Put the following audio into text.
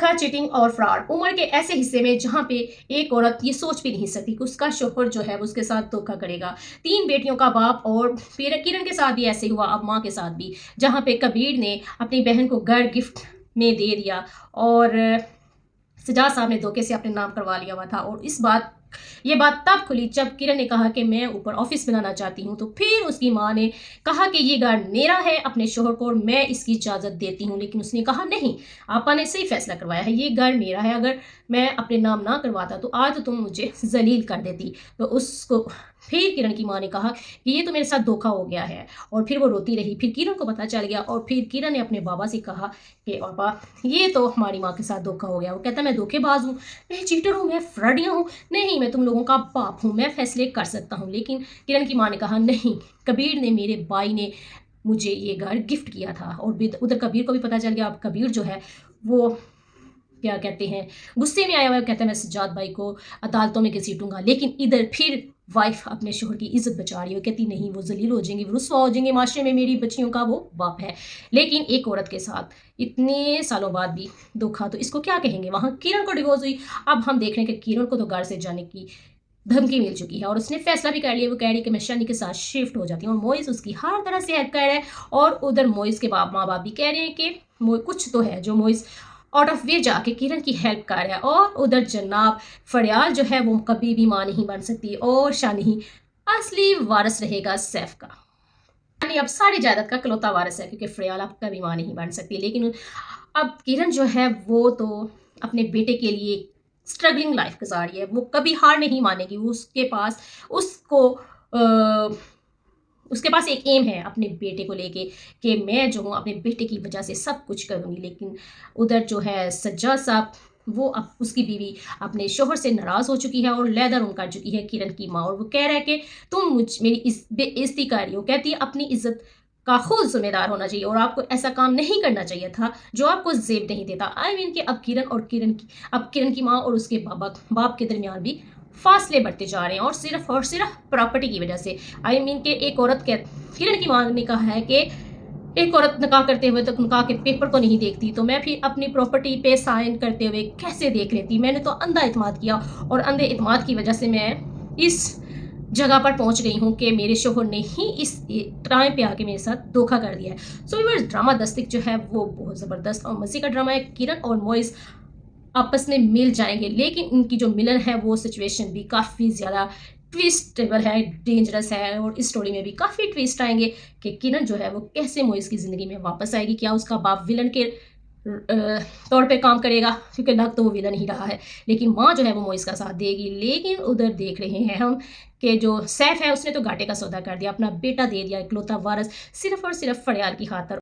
धोखा, चीटिंग और फ्रॉड उम्र के ऐसे हिस्से में जहां पे एक औरत ये सोच भी नहीं सकती कि उसका शोहर जो है वो उसके साथ धोखा करेगा। 3 बेटियों का बाप, और फिर किरण के साथ भी ऐसे हुआ, अब माँ के साथ भी, जहां पे कबीर ने अपनी बहन को घर गिफ्ट में दे दिया और सजाद साहब ने धोखे से अपने नाम करवा लिया हुआ था। और ये बात तब खुली जब किरण ने कहा कि मैं ऊपर ऑफिस बनाना चाहती हूँ। तो फिर उसकी माँ ने कहा कि ये घर मेरा है, अपने शोहर को और मैं इसकी इजाज़त देती हूँ। लेकिन उसने कहा नहीं, आपा ने सही फैसला करवाया है, ये घर मेरा है, अगर मैं अपने नाम ना करवाता तो आज तो तुम मुझे जलील कर देती। तो उसको फिर किरण की माँ ने कहा कि ये तो मेरे साथ धोखा हो गया है, और फिर वो रोती रही। फिर किरण को पता चल गया और फिर किरण ने अपने बाबा से कहा कि बाबा ये तो हमारी माँ के साथ धोखा हो गया। वो कहता मैं धोखेबाज हूँ, मैं चीटर हूँ, मैं फ्रॉडिया हूँ, नहीं मैं तुम लोगों का बाप हूँ, मैं फैसले कर सकता हूँ। लेकिन किरण की माँ ने कहा नहीं, कबीर ने, मेरे भाई ने मुझे ये घर गिफ्ट किया था। और उधर कबीर को भी पता चल गया। अब कबीर जो है वो क्या कहते हैं, गुस्से में आया हुआ कहता है मैं सज्जाद भाई को अदालतों में घसीटूंगा। लेकिन इधर फिर वाइफ अपने शोहर की इज्जत बचा रही हो, कहती नहीं वो जलील हो जाएंगे, वो रुस्वा हो जाएंगे माशरे में, मेरी बच्चियों का वो बाप है। लेकिन एक औरत के साथ इतने सालों बाद भी धोखा, तो इसको क्या कहेंगे। वहां किरण को डिवोर्स हुई, अब हम देख रहे हैं कि किरण को तो घर से जाने की धमकी मिल चुकी है और उसने फैसला भी कर लिया। वो कह रही है कि मैं शनि के साथ शिफ्ट हो जाती हूँ, और मोइस उसकी हर तरह से हेल्प कर रहा है। और उधर मोइस के माँ बाप भी कह रहे हैं कि कुछ तो है जो मोइस आउट ऑफ वे जाके किरण की हेल्प कर रहा है। और उधर जनाब फड़ियाल जो है वो कभी भी माँ नहीं बन सकती, और शानी असली वारिस रहेगा सैफ का। यानी अब सारी जायदाद का इकलौता वारिस है, क्योंकि फड़ियाल अब कभी माँ नहीं बन सकती। लेकिन अब किरण जो है वो तो अपने बेटे के लिए स्ट्रगलिंग लाइफ गुजार रही है, वो कभी हार नहीं मानेगी। वो उसके पास एक एम है अपने बेटे को लेके कि मैं जो हूँ अपने बेटे की वजह से सब कुछ करूँगी। लेकिन उधर जो है सज्जाद साहब, वो अब उसकी बीवी अपने शोहर से नाराज़ हो चुकी है और लैदर उन कर चुकी है किरण की माँ। और वो कह रहा है कि तुम मेरी बेइज्जती कर रही हो। कहती है अपनी इज्जत का खुद जिम्मेदार होना चाहिए, और आपको ऐसा काम नहीं करना चाहिए था जो आपको जेब नहीं देता। आई मीन कि अब किरण की माँ और उसके बाप के दरमियान भी फासले बढ़ते जा रहे हैं, और सिर्फ प्रॉपर्टी की वजह से। आई मीन कि किरण की माँ ने कहा है कि एक औरत निकाह करते हुए तो निकाह के पेपर को नहीं देखती, तो मैं फिर अपनी प्रॉपर्टी पे साइन करते हुए कैसे देख लेती। मैंने तो अंधा इत्माद किया, और अंधे इत्माद की वजह से मैं इस जगह पर पहुंच गई हूँ कि मेरे शोहर ने ही इस टाइम पे आके मेरे साथ धोखा कर दिया है। सो व्यूअर्स, ड्रामा दस्तिक जो है वो बहुत ज़बरदस्त और मज़े का ड्रामा है। किरण और मोइस आपस में मिल जाएंगे, लेकिन इनकी जो मिलन है वो सिचुएशन भी काफ़ी ज़्यादा ट्विस्टेबल है, डेंजरस है। और इस स्टोरी में भी काफ़ी ट्विस्ट आएंगे कि किरण जो है वो कैसे मोइस की ज़िंदगी में वापस आएगी। क्या उसका बाप विलन के तौर पे काम करेगा, क्योंकि लग तो वो विलन ही रहा है, लेकिन माँ जो है वो मोइस का साथ देगी। लेकिन उधर देख रहे हैं हम कि जो सैफ है उसने तो घाटे का सौदा कर दिया, अपना बेटा दे दिया इकलौता वारिस, सिर्फ और सिर्फ फड़ियाल की खातर।